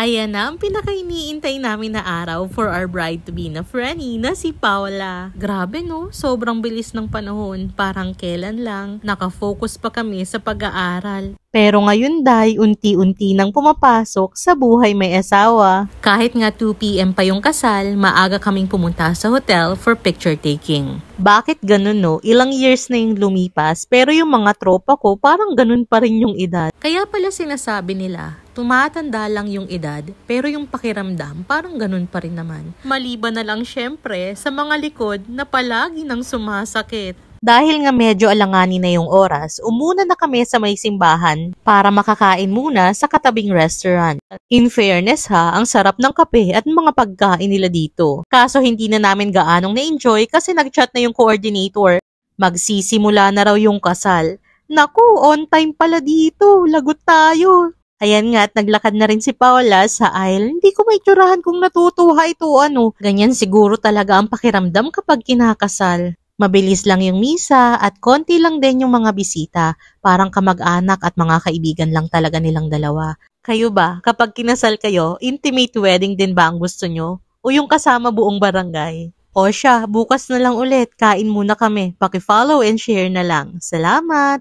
Ayan na ang pinaka-iniintay namin na araw for our bride-to-be na Franny na si Paula. Grabe no, sobrang bilis ng panahon, parang kailan lang, nakafocus pa kami sa pag-aaral. Pero ngayon day, unti-unti nang pumapasok sa buhay may asawa. Kahit nga 2 PM pa yung kasal, maaga kaming pumunta sa hotel for picture taking. Bakit ganun no? Ilang years na yung lumipas, pero yung mga tropa ko parang ganun pa rin yung edad. Kaya pala sinasabi nila, tumatanda lang yung edad, pero yung pakiramdam parang ganun pa rin naman. Maliban na lang syempre sa mga likod na palagi nang sumasakit. Dahil nga medyo alanganin na yung oras, umuna na kami sa may simbahan para makakain muna sa katabing restaurant. In fairness ha, ang sarap ng kape at mga pagkain nila dito. Kaso hindi na namin gaanong na-enjoy kasi nag-chat na yung coordinator. Magsisimula na raw yung kasal. Naku, on time pala dito. Lagot tayo. Ayan nga at naglakad na rin si Paula sa aisle. Hindi ko maitsurahan kung natutuwa ito ano. Ganyan siguro talaga ang pakiramdam kapag kinakasal. Mabilis lang yung misa at konti lang din yung mga bisita. Parang kamag-anak at mga kaibigan lang talaga nilang dalawa. Kayo ba, kapag kinasal kayo, intimate wedding din ba ang gusto nyo? O yung kasama buong barangay? O siya, bukas na lang ulit, kain muna kami. Paki-follow and share na lang. Salamat!